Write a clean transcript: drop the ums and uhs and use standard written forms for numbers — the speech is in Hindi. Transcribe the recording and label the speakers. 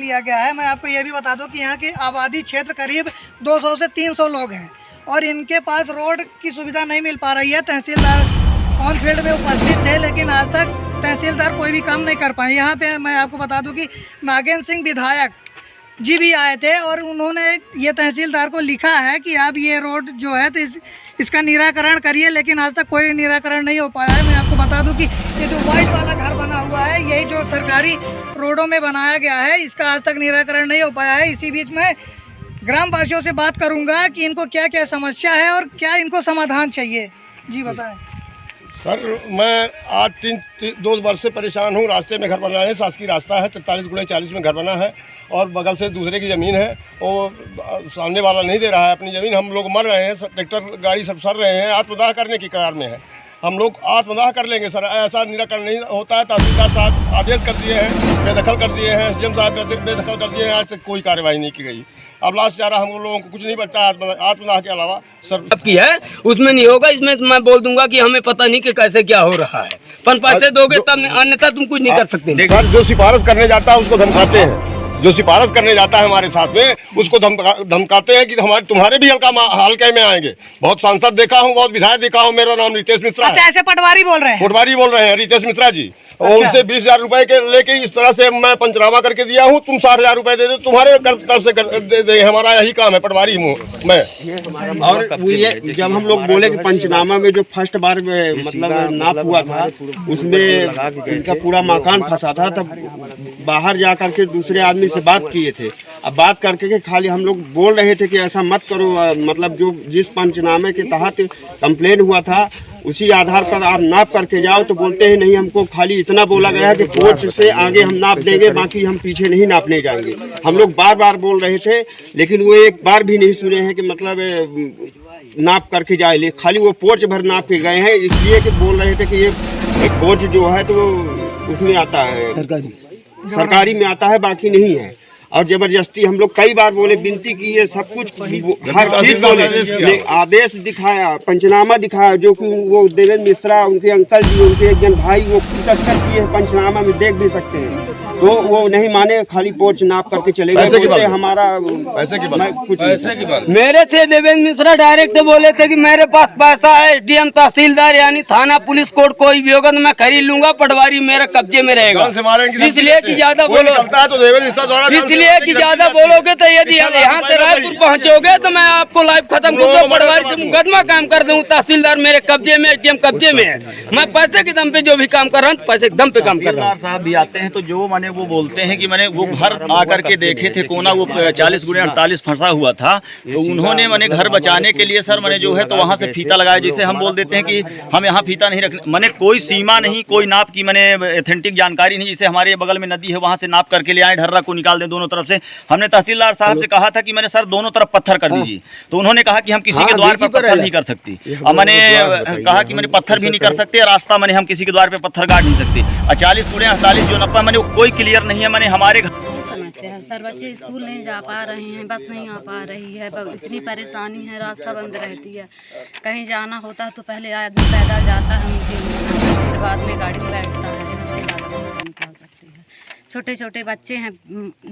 Speaker 1: दिया गया है। मैं आपको ये भी बता दूं कि यहाँ की आबादी क्षेत्र करीब 200 से 300 लोग हैं और इनके पास रोड की सुविधा नहीं मिल पा रही है। तहसीलदार ऑन फील्ड में उपस्थित थे लेकिन आज तक तहसीलदार कोई भी काम नहीं कर पाए। यहाँ पे मैं आपको बता दूं कि नागेंद्र सिंह विधायक जी भी आए थे और उन्होंने ये तहसीलदार को लिखा है कि आप ये रोड जो है तो इसका निराकरण करिए, लेकिन आज तक कोई निराकरण नहीं हो पाया है। मैं आपको बता दूं कि ये जो वाइट वाला घर बना हुआ है यही जो सरकारी रोडों में बनाया गया है, इसका आज तक निराकरण नहीं हो पाया है। इसी बीच में ग्रामवासियों से बात करूंगा कि इनको क्या क्या समस्या है और क्या इनको समाधान चाहिए। जी बताएं
Speaker 2: सर। मैं आज 2 वर्ष से परेशान हूँ। रास्ते में घर बना है, शासकीय रास्ता है, 43x40 में घर बना है और बगल से दूसरे की ज़मीन है, वो सामने वाला नहीं दे रहा है अपनी ज़मीन। हम लोग मर रहे हैं, ट्रैक्टर गाड़ी सब सर रहे हैं, आत्मदाह करने की कगार में है। हम लोग आत्मदाह कर लेंगे सर, ऐसा निराकरण नहीं होता है। तहसीलदार साहब आदेश कर दिए हैं, बेदखल कर दिए हैं, एसडीएम साहब बेदखल कर दिए हैं, आज तक कोई कार्रवाई नहीं की गई। अब लास्ट चारा हम लोगों को कुछ नहीं बचता आत्मदाह के अलावा सर
Speaker 3: की है उसमें नहीं होगा। इसमें मैं बोल दूंगा कि हमें पता नहीं कि कैसे क्या हो रहा है, पर पैसे दोगे तब, अन्यथा तुम कुछ नहीं कर सकते।
Speaker 2: सर जो सिफारिश करने जाता है उसको धमकाते हैं, जो सिफारिश करने जाता है हमारे साथ में उसको धमकाते हैं कि तुम्हारे भी हल्के में आएंगे। बहुत सांसद देखा हूँ, बहुत विधायक देखा हूँ। मेरा नाम रितेश मिश्रा है।
Speaker 1: अच्छा, ऐसे पटवारी बोल रहे हैं?
Speaker 2: पटवारी बोल रहे हैं रितेश मिश्रा जी। और
Speaker 1: अच्छा।
Speaker 2: उनसे 20,000 रुपए के लेके इस तरह से मैं पंचनामा करके दिया हूँ, तुम 60,000 रुपए दे दो, तुम्हारे तरफ से दे। हमारा यही काम है, पटवारी हूँ मैं।
Speaker 4: और ये जब हम लोग बोले कि पंचनामा में जो फर्स्ट बार मतलब नाप हुआ था उसमें इनका पूरा मकान फंसा था, तब बाहर जा करके दूसरे आदमी से बात किए थे। अब बात करके के खाली हम लोग बोल रहे थे कि ऐसा मत करो, मतलब जो जिस पंचनामे के तहत कंप्लेन हुआ था उसी आधार पर आप नाप करके जाओ, तो बोलते हैं नहीं, हमको खाली इतना बोला गया है कि कोर्ट से आगे हम नाप देंगे, बाकी हम पीछे नहीं नापने जाएंगे। हम लोग बार बार बोल रहे थे लेकिन वो एक बार भी नहीं सुने हैं कि मतलब नाप करके जाए। खाली वो पोर्च भर नाप के गए हैं, इसलिए कि बोल रहे थे कि ये एक पोर्च जो है तो उसमें आता है, सरकारी में आता है, बाकी नहीं है। और जबरदस्ती हम लोग कई बार बोले, विनती की, ये सब कुछ हर चीज बोले, आदेश दिखाया, पंचनामा दिखाया, जो कि वो देवेंद्र मिश्रा उनके अंकल जी, उनके एक जन भाई वो दस्तखत किए पंचनामा में, देख भी सकते हैं, तो वो नहीं माने, खाली पोर्च नाप करके चले गए। हमारा
Speaker 2: पैसे की बात
Speaker 3: मेरे से देवेंद्र मिश्रा डायरेक्ट बोले थे कि मेरे पास पैसा है, एसडीएम तहसीलदार यानी थाना पुलिस कोर्ट कोई भी होगा तो मैं खरीद लूंगा, पटवारी मेरे कब्जे में रहेगा। इसलिए कि ज्यादा बोलो, इसलिए कि ज्यादा बोलोगे तो यदि यहाँ से रायपुर पहुँचोगे तो मैं आपको लाइव खत्म करूँगा, पटवारी से मुकदमा काम कर दूँ। तहसीलदार मेरे कब्जे में, एसडीएम कब्जे में है। मैं पैसे के दम पे जो भी काम कर रहा हूँ, पैसे के दम पे काम कर रहा हूँ।
Speaker 5: साहब भी आते हैं तो जो मैंने वो बोलते हैं कि मैंने वो घर आकर के देखे थे, कोना वो 40x48 फंसा हुआ था, तो उन्होंने मैंने घर बचाने के लिए सर मैंने जो है तो वहाँ से फीता लगाया। जिसे हम बोल देते हैं कि हम यहाँ फीता नहीं रखने, मैंने कोई सीमा नहीं, कोई नाप की मैंने एथेंटिक जानकारी नहीं। जिसे हमारे बगल में नदी है वहाँ से नाप करके ले आए, ढर्रा को निकाल दें दोनों तरफ से। हमने तहसीलदार साहब से कहा था कि मैंने सर दोनों तरफ पत्थर कर दीजिए, तो उन्होंने कहा कि हम किसी के द्वार पर पत्थर नहीं कर सकती। और मैंने कहा कि मैंने पत्थर भी नहीं कर सकते, रास्ता मैंने हम किसी के द्वार पे पत्थर गाड़ नहीं सकते। 40x48 जो नफा मैंने कोई क्लियर नहीं है। मैंने हमारे
Speaker 6: समस्या है सर, बच्चे स्कूल नहीं जा पा रहे हैं, बस नहीं आ पा रही है, इतनी परेशानी है, रास्ता बंद रहती है। कहीं जाना होता है तो पहले आदमी पैदल जाता है, फिर बाद में गाड़ी में बैठता है, इससे ज़्यादा नहीं जा सकती है। छोटे छोटे बच्चे हैं।